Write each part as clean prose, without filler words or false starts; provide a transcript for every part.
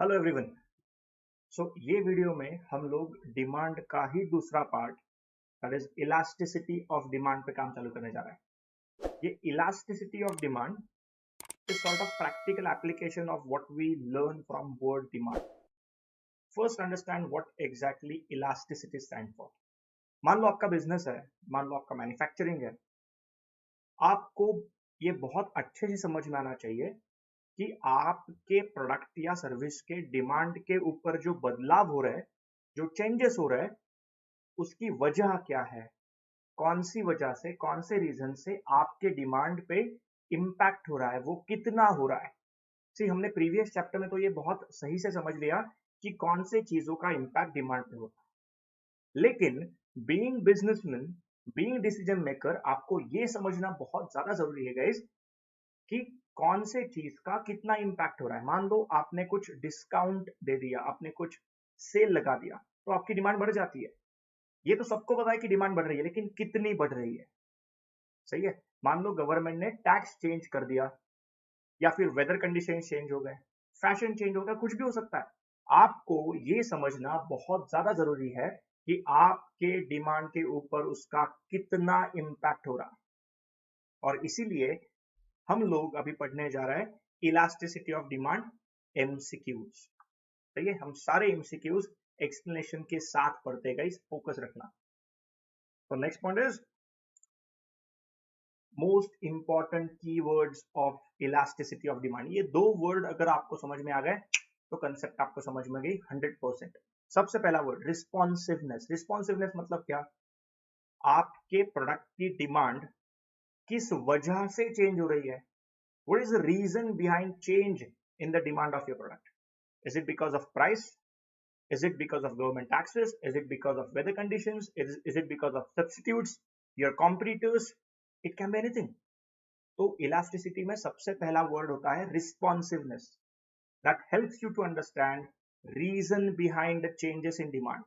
Hello everyone. ये video में हम लोग डिमांड का ही दूसरा part that is elasticity of demand पे काम चालू करने जा रहा है। ये elasticity of demand is sort of practical application of what we learn from word demand. First understand what exactly elasticity stand for. मान लो आपका बिजनेस है, मान लो आपका मैन्युफैक्चरिंग है। आपको ये बहुत अच्छे से समझ में आना चाहिए कि आपके प्रोडक्ट या सर्विस के डिमांड के ऊपर जो बदलाव हो रहा है, जो चेंजेस हो रहा है, उसकी वजह क्या है, कौन सी वजह से, कौन से रीजन से आपके डिमांड पे इम्पैक्ट हो रहा है, वो कितना हो रहा है। हमने प्रीवियस चैप्टर में तो ये बहुत सही से समझ लिया कि कौन से चीजों का इम्पैक्ट डिमांड पे होता है, लेकिन being businessman, being decision maker, आपको ये समझना बहुत ज्यादा जरूरी है गाइस कि कौन से चीज का कितना इम्पैक्ट हो रहा है। मान लो आपने कुछ डिस्काउंट दे दिया, आपने कुछ सेल लगा दिया, तो आपकी डिमांड बढ़ जाती है। ये तो सबको पता है कि डिमांड बढ़ रही है, लेकिन कितनी बढ़ रही है। सही है। मान लो गवर्नमेंट ने टैक्स चेंज कर दिया, या फिर वेदर कंडीशन चेंज हो गए, फैशन चेंज हो गया, कुछ भी हो सकता है। आपको ये समझना बहुत ज्यादा जरूरी है कि आपके डिमांड के ऊपर उसका कितना इम्पैक्ट हो रहा है। और इसीलिए हम लोग अभी पढ़ने जा रहे हैं इलास्टिसिटी ऑफ डिमांड, एमसीक्यूज। सही है। हम सारे एमसीक्यूज एक्सप्लेनेशन के साथ पढ़ते गए, फोकस रखना। तो next point is most important keywords of elasticity of demand. ये दो वर्ड अगर आपको समझ में आ गए तो कंसेप्ट आपको समझ में गई 100%। सबसे पहला वर्ड रिस्पॉन्सिवनेस। रिस्पॉन्सिवनेस मतलब क्या? आपके प्रोडक्ट की डिमांड किस वजह से चेंज हो रही है। What is the reason behind change in the demand of your product? Is it because of price? Is it because of government taxes? Is it because of weather conditions? Is it because of substitutes, your competitors? It can be anything. तो elasticity में सबसे पहला word होता है responsiveness. That helps you to understand reason behind the changes in demand.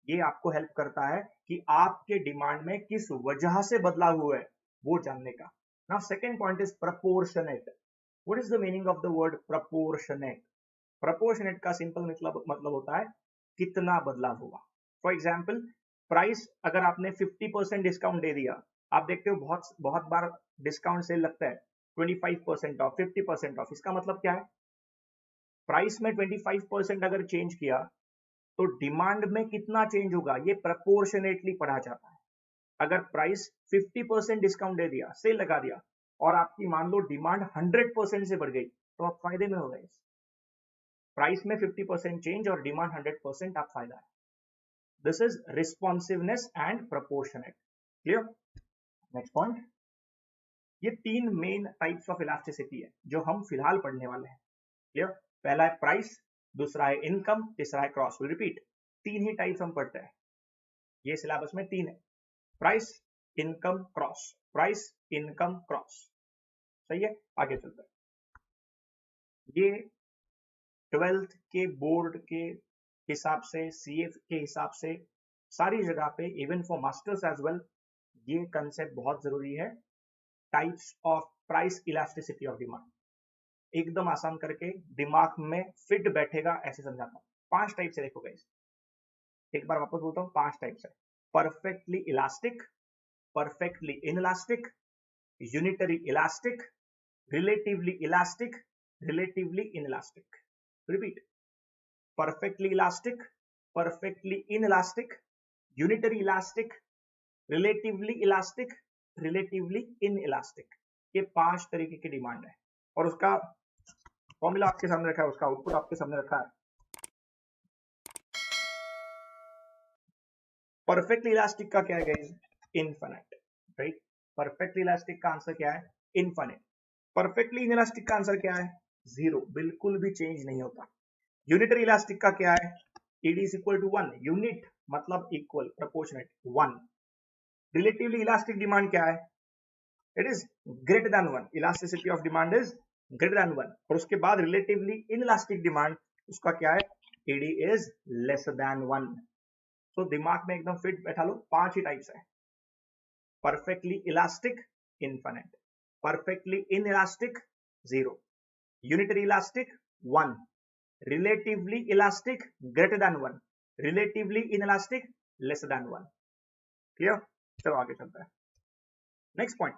ये आपको help करता है कि आपके डिमांड में किस वजह से बदलाव हुआ है वो जानने का। Now second point is proportionate. What is the meaning of the word proportionate? Proportionate का सिंपल मतलब होता है कितना बदलाव हुआ। फॉर एग्जाम्पल, प्राइस अगर आपने 50% डिस्काउंट दे दिया, आप देखते हो बहुत बहुत बार डिस्काउंट सेल लगता है 25% ऑफ, 50% ऑफ। इसका मतलब क्या है? प्राइस में 25% अगर चेंज किया तो डिमांड में कितना चेंज होगा, ये प्रपोर्शनेटली पढ़ा जाता है। अगर प्राइस 50% डिस्काउंट दे दिया, सेल लगा दिया, और आपकी मान लो डिमांड 100% से बढ़ गई, तो आप फायदे में हो गए। प्राइस में 50% चेंज और डिमांड 100%, आप फायदा है। This is responsiveness and proportionate. Clear? Next point. ये तीन मेन टाइप्स ऑफ इलास्टिसिटी है जो हम फिलहाल पढ़ने वाले हैं। क्लियर? पहला है प्राइस, दूसरा है इनकम, तीसरा है क्रॉस। विल रिपीट, तीन ही टाइप्स हम पढ़ते हैं। ये सिलेबस में तीन है, price, income, cross. Price, income, cross. सही है। आगे चलते हैं। ये 12th के बोर्ड के हिसाब से, सीए के हिसाब से, सारी जगह पे, even for masters as well, ये कंसेप्ट बहुत जरूरी है। Types of price elasticity of demand एकदम आसान करके दिमाग में फिट बैठेगा ऐसे समझाता हूँ। 5 टाइप से देखो गाइस, एक बार वापस बोलता हूँ, 5 टाइप से। Perfectly elastic, perfectly inelastic, unitary elastic, relatively elastic, relatively inelastic. Repeat, perfectly elastic, perfectly inelastic, unitary elastic, relatively elastic, relatively inelastic। ये 5 तरीके की डिमांड है और उसका फॉर्मूला आपके सामने रखा है, उसका आउटपुट आपके सामने रखा है। परफेक्टली इलास्टिक का क्या है guys? Infinite. Right? Perfectly elastic का आंसर क्या है? इनफिनिट। परफेक्टली इनइलास्टिक का आंसर क्या है? 0, बिल्कुल भी चेंज नहीं होता। यूनिटरी इलास्टिक का क्या है? ed is equal to 1। Unit मतलब equal, proportionate, 1। Relatively elastic demand क्या है? It is greater than 1। Elasticity of demand is greater than 1। और उसके बाद रिलेटिवली इनइलास्टिक डिमांड, उसका क्या है? ed is lesser than 1। तो दिमाग में एकदम फिट बैठा लो, 5 ही टाइप्स है। Perfectly elastic, infinite. Perfectly inelastic, 0। Unitary elastic, 1। Relatively elastic greater than 1, relatively inelastic less than 1। Clear? चलो आगे चलता है। नेक्स्ट पॉइंट,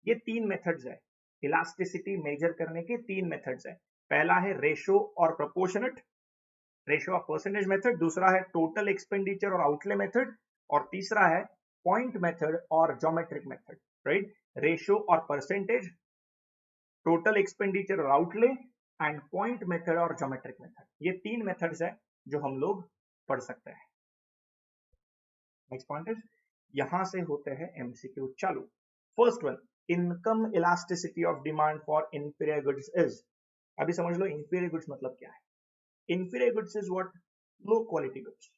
ये तीन मेथड्स है इलास्टिसिटी मेजर करने के, तीन मेथड्स है। पहला है रेशो और proportionate, ratio of percentage method, दूसरा है टोटल एक्सपेंडिचर और आउटले मेथड, और तीसरा है पॉइंट मेथड और ज्योमेट्रिक मेथड। राइट? रेशो और परसेंटेज, टोटल एक्सपेंडिचर और आउटले, एंड पॉइंट मेथड और ज्योमेट्रिक मेथड, ये तीन मेथड्स है जो हम लोग पढ़ सकते हैं। नेक्स्ट पॉइंट इज, यहां से होते हैं एमसीक्यू चालू। First one, income elasticity of demand for inferior goods is. अभी समझ लो इंफीरियर गुड्स मतलब क्या है। Inferior goods is what? Low quality goods,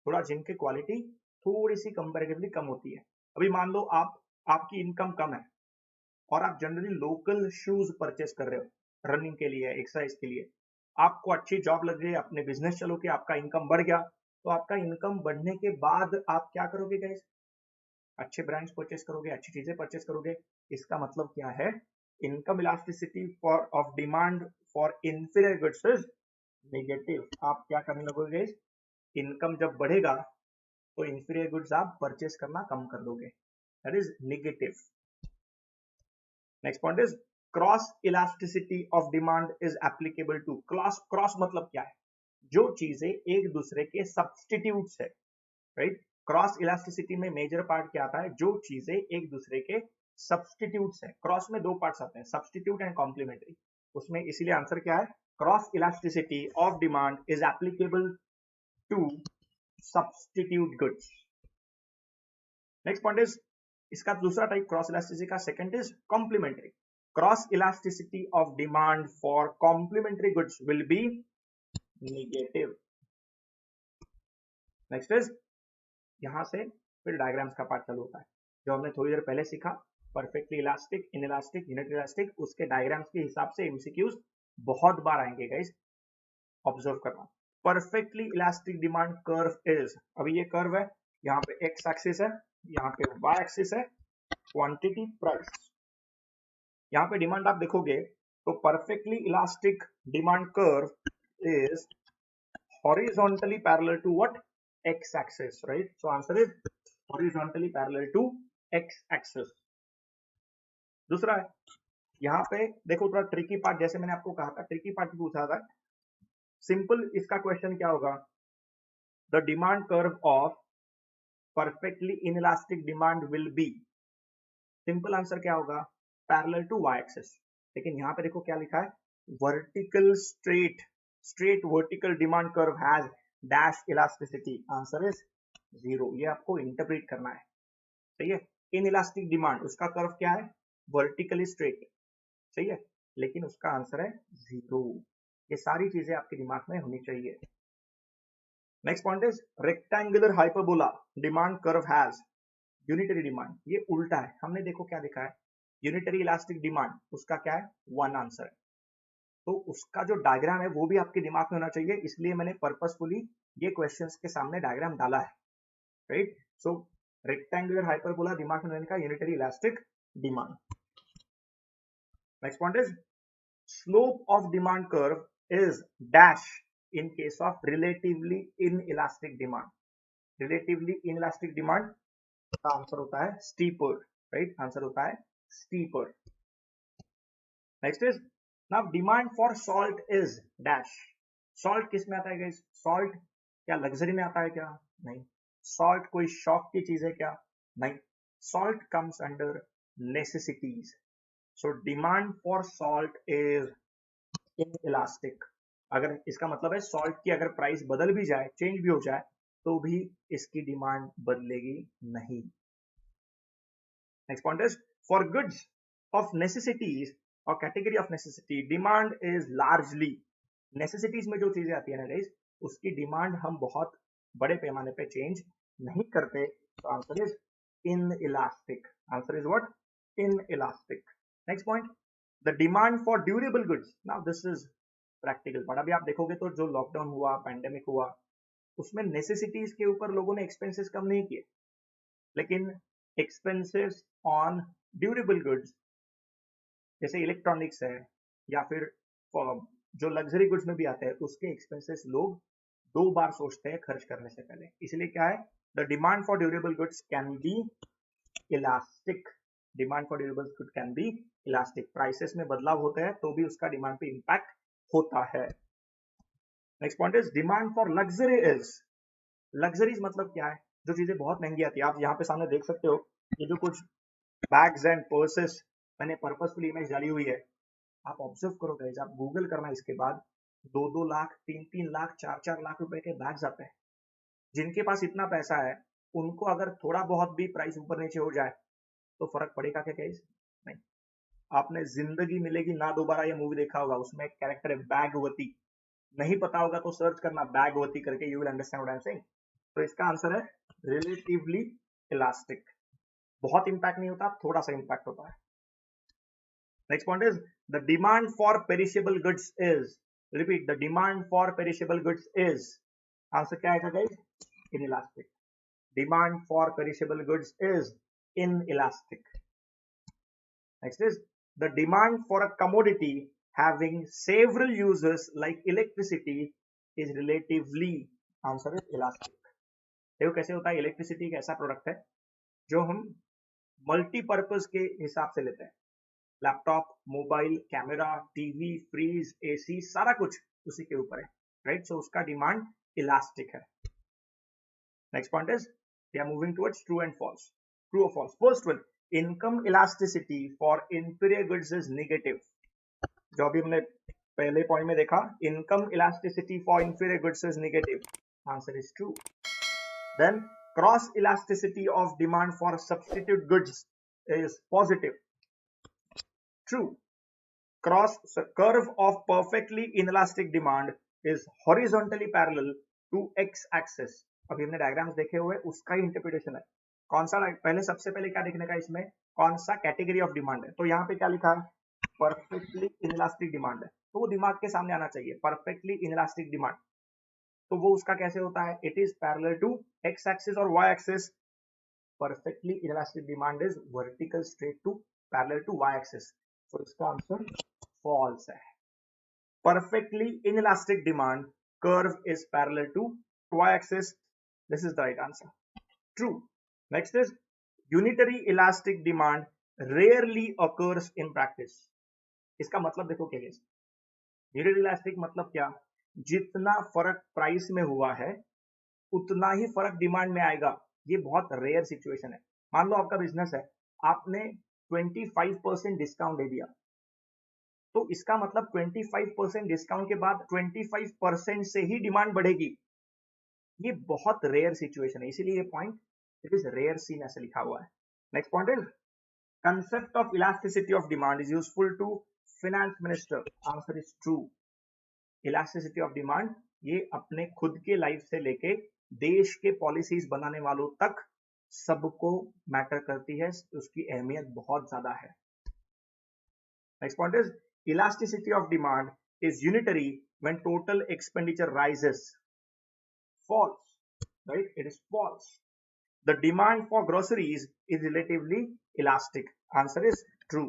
थोड़ा जिनकी क्वालिटी थोड़ी सी कंपैरेटिवली कम होती है। अभी मान लो आपकी इनकम कम है और आप जनरली लोकल शूज परचेस कर रहे हो रनिंग के लिए, एक्सरसाइज के लिए, आपको अच्छी जॉब लग गई, अपने बिजनेस चलो कि आपका इनकम बढ़ गया, तो आपका इनकम बढ़ने के बाद आप क्या करोगे गाइस? अच्छे ब्रांड्स परचेस करोगे, अच्छी चीजें परचेस करोगे। इसका मतलब क्या है? Income elasticity for of demand for inferior goods is negative. आप क्या करने लगोगे? इनकम जब बढ़ेगा तो इंफीरियर गुड्स आप परचेस करना कम कर दोगे, that is negative. Next point is cross elasticity of demand is applicable to. Cross मतलब क्या है? जो चीजें एक दूसरे के सब्स्टिट्यूट्स है। राइट? क्रॉस इलास्टिसिटी में मेजर पार्ट क्या आता है? जो चीजें एक दूसरे के सब्स्टिट्यूट्स है। क्रॉस में दो पार्ट्स आते हैं, सब्स्टिट्यूट एंड कॉम्प्लीमेंट्री। उसमें इसीलिए आंसर क्या है? Cross elasticity of demand is applicable to substitute goods. Next point is, इसका दूसरा टाइप क्रॉस इलास्टिसिटी का second is complementary. Cross elasticity of demand for complementary goods will be negative. Next is, यहां से फिर diagrams का part चालू होता है जो हमने थोड़ी देर पहले सीखा। Perfectly elastic, inelastic, unit elastic, उसके डायग्राम्स के हिसाब से एमसीक्यूज बहुत बार आएंगे गाइस, ऑब्जर्व करना। Perfectly elastic demand curve is, अभी ये कर्व है, यहाँ पे एक्स एक्सिस है, यहाँ पे वाई एक्सिस है, क्वांटिटी प्राइस। यहाँ पे डिमांड आप देखोगे तो perfectly elastic demand curve is horizontally parallel to what? X axis. Right? So answer is horizontally parallel to x axis. दूसरा है, यहाँ पे देखो थोड़ा ट्रिकी पार्ट, जैसे मैंने आपको कहा था ट्रिकी पार्ट पूछा था। सिंपल इसका क्वेश्चन क्या होगा? The demand curve of perfectly inelastic demand will be, simple answer क्या होगा? Parallel to Y axis. लेकिन यहाँ पे देखो क्या लिखा है? Vertical straight vertical demand curve has dash elasticity. Answer is 0। ये आपको इंटरप्रेट करना है, सही है? इनइलास्टिक डिमांड, उसका कर्व क्या है? वर्टिकली स्ट्रेट, सही है, लेकिन उसका आंसर है 0। ये सारी चीजें आपके दिमाग में होनी चाहिए। Next point is rectangular hyperbola demand curve has unitary demand. ये उल्टा है, हमने देखो क्या लिखा है? यूनिटरी इलास्टिक डिमांड, उसका क्या है? 1 आंसर है। तो उसका जो डायग्राम है वो भी आपके दिमाग में होना चाहिए, इसलिए मैंने पर्पसफुली ये क्वेश्चंस के सामने डायग्राम डाला है। राइट? सो रेक्टेंगुलर हाइपरबोला दिमाग में रहने का unitary elastic demand. Next point is slope of demand curve is dash in case of relatively inelastic demand. relatively inelastic demand का आंसर होता है steeper, right? आंसर होता है steeper. next is, now demand for salt is dash. salt किस में आता है guys? salt क्या लग्जरी में आता है क्या? नहीं। salt कोई शौक की चीज है क्या? नहीं। salt comes under necessities. so demand for salt is inelastic. अगर इसका मतलब है सॉल्ट की अगर प्राइस बदल भी जाए, चेंज भी हो जाए, तो भी इसकी डिमांड बदलेगी नहीं। Next point is for goods of necessities और category of necessity demand is largely. Necessities में जो चीजें आती है ना गाइस, उसकी डिमांड हम बहुत बड़े पैमाने पे चेंज नहीं करते। तो answer is inelastic. Answer is what? Inelastic. Next point, the demand for durable goods. Now this is practical part. अभी आप देखोगे तो जो लॉकडाउन हुआ, पैंडेमिक हुआ, उसमें नेसेसिटीज के ऊपर लोगों ने एक्सपेंसेस कम नहीं किए, लेकिन एक्सपेंसेस ऑन ड्यूरेबल गुड्स जैसे इलेक्ट्रॉनिक्स है या फिर जो लग्जरी गुड्स में भी आते हैं उसके एक्सपेंसेस लोग 2 बार सोचते हैं खर्च करने से पहले। इसलिए क्या है, the demand for durable goods can be elastic. Demand for durable good can be elastic. Prices में बदलाव होते हैं तो भी उसका डिमांड पे इंपैक्ट होता है। Next point is demand for luxury is. Luxuries मतलब क्या है, जो चीजें बहुत महंगी आती है। आप यहाँ पे सामने देख सकते हो, ये जो कुछ बैग्स एंड पर्सेस मैंने पर्पसफुली इमेज डाली हुई है, आप ऑब्जर्व करो गाइस, आप गूगल करना इसके बाद, 2-2 लाख, 3-3 लाख, 4-4 लाख रुपए के बैग्स आते हैं। जिनके पास इतना पैसा है उनको अगर थोड़ा बहुत भी प्राइस ऊपर नीचे हो जाए तो फर्क पड़ेगा क्या गाइस? नहीं। आपने जिंदगी मिलेगी ना दोबारा ये मूवी देखा होगा, उसमें एक कैरेक्टर है बैगवती। नहीं पता होगा तो सर्च करना बैगवती करके, you will understand what I am saying. तो इसका आंसर है रिलेटिवली इलास्टिक। बहुत इंपैक्ट नहीं होता, थोड़ा सा इंपैक्ट होता है। Next point is the demand for perishable goods is. Repeat, the demand for perishable goods is. Answer क्या आएगा guys? Inelastic. Demand for perishable goods is inelastic. Next is the demand for a commodity having several uses like electricity is relatively, answer is elastic. देखो कैसे होता है, electricity एक ऐसा product है जो हम मल्टीपर्पज के हिसाब से लेते हैं। Laptop, mobile, camera, TV, fridge, AC, सारा कुछ उसी के ऊपर है, राइट? सो उसका डिमांड इलास्टिक है। Next point is we are moving towards true and false. True और false? First one, income elasticity for inferior goods is negative. जो अभी हमने पहले पॉइंट में देखा, income elasticity for inferior goods is negative. Answer is true. Then cross elasticity of demand for substitute goods is positive. True. Cross curve of perfectly inelastic demand is horizontally parallel to x axis. अभी हमने diagrams देखे हुए, उसका ही interpretation है। कौन सा, पहले सबसे पहले क्या देखने का इसमें, कौन सा कैटेगरी ऑफ डिमांड है। तो यहाँ पे क्या लिखा है, परफेक्टली इनइलास्टिक डिमांड है, तो वो दिमाग के सामने आना चाहिए, परफेक्टली इनइलास्टिक डिमांड। तो वो उसका कैसे होता है, it is parallel to x axis और Y axis. Perfectly inelastic demand is vertical straight to parallel to Y axis. तो इसका आंसर फॉल्स है। Perfectly inelastic demand curve is parallel to Y axis. This is the right answer. True. Next is unitary elastic demand rarely occurs in practice. इसका मतलब देखो क्या है, unitary elastic मतलब क्या, जितना फर्क प्राइस में हुआ है उतना ही फर्क डिमांड में आएगा। ये बहुत रेयर सिचुएशन है। मान लो आपका बिजनेस है, आपने 25% डिस्काउंट दे दिया, तो इसका मतलब 25% डिस्काउंट के बाद 25% से ही डिमांड बढ़ेगी। ये बहुत रेयर सिचुएशन है, इसीलिए ये point it is rare seen ऐसे लिखा हुआ है। नेक्स्ट पॉइंट इज concept of elasticity of demand is useful to finance minister. Answer is true. Elasticity of demand ये अपने खुद के लाइफ से लेके देश के पॉलिसीज बनाने वालों तक सबको मैटर करती है, उसकी अहमियत बहुत ज्यादा है। Next point is elasticity of demand is unitary when total expenditure rises. False, right? It is false. The demand for groceries is relatively elastic. Answer is true.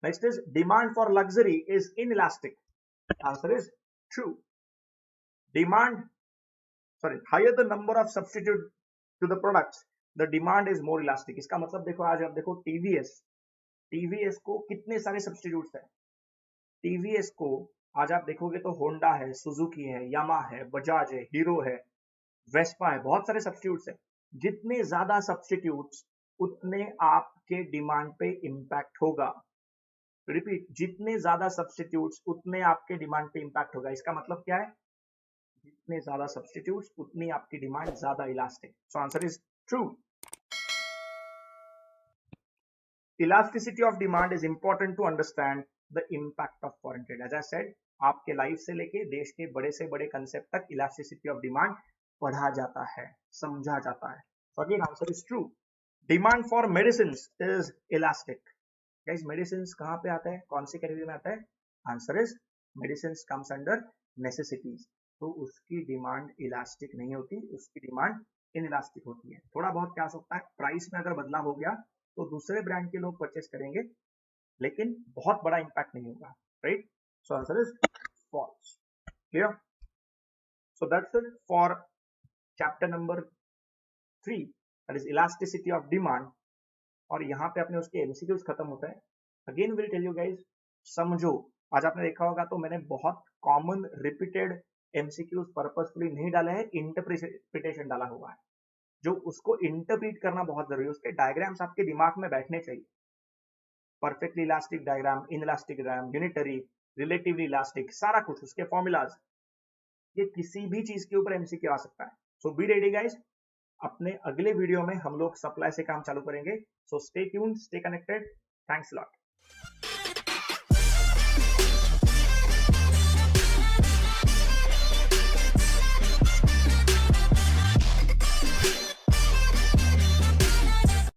Next is demand for luxury is inelastic. Answer is true. Higher the number of substitute to the products, the demand is more elastic. इसका मतलब देखो, आज आप देखो TVS को कितने सारे substitutes हैं। TVS को आज आप देखोगे तो होंडा है, सुजुकी है, यामा है, बजाज है, हीरो है, वेस्पा है, बहुत सारे सब्सटीट्यूट्स है। जितने ज्यादा सब्सटीट्यूट्स उतने आपके डिमांड पे इंपैक्ट होगा। रिपीट, जितने ज्यादा सब्सटीट्यूट्स उतने आपके डिमांड पे इंपैक्ट होगा। इसका मतलब क्या है, जितने ज्यादा सब्सटीट्यूट्स उतनी आपकी डिमांड ज्यादा elastic. So answer is true. Elasticity of demand is important to understand the impact of foreign trade. As I said, आपके लाइफ से लेके देश के बड़े से बड़े कंसेप्ट तक इलास्टिसिटी ऑफ डिमांड पढ़ा जाता है, समझा जाता है। So again, answer is true. Demand for medicines is elastic. Guys, medicines कहाँ पे आता है, कौन सी कैटेगरी में आता है? Answer is medicines comes under necessities. तो उसकी डिमांड इलास्टिक नहीं होती, उसकी डिमांड इनइलास्टिक होती है। थोड़ा बहुत क्या हो सकता है, प्राइस में अगर बदलाव हो गया तो दूसरे ब्रांड के लोग परचेस करेंगे, लेकिन बहुत बड़ा इंपैक्ट नहीं होगा, right? So answer is false. Clear? So that's it for chapter number 3, that is elasticity of demand. और यहाँ पे अपने उसके एमसीक्यूज खत्म होता है. Again will tell you guys, समझो. आज आपने देखा होगा तो मैंने बहुत कॉमन रिपीटेड एमसीक्यूज पर्पसफुली नहीं डाले हैं, इंटरप्रिटेशन डाला हुआ है. जो उसको इंटरप्रीट करना बहुत जरूरी है, उसके डायग्राम्स आपके दिमाग में बैठने चाहिए. Perfectly elastic diagram, inelastic diagram, unitary, relatively elastic, सारा कुछ उसके फॉर्मूलाज, ये किसी भी चीज के ऊपर एमसीक्यू आ सकता है. सो बी रेडी गाइज. अपने अगले वीडियो में हम लोग सप्लाई से काम चालू करेंगे. So stay tuned, stay connected. Thanks lot.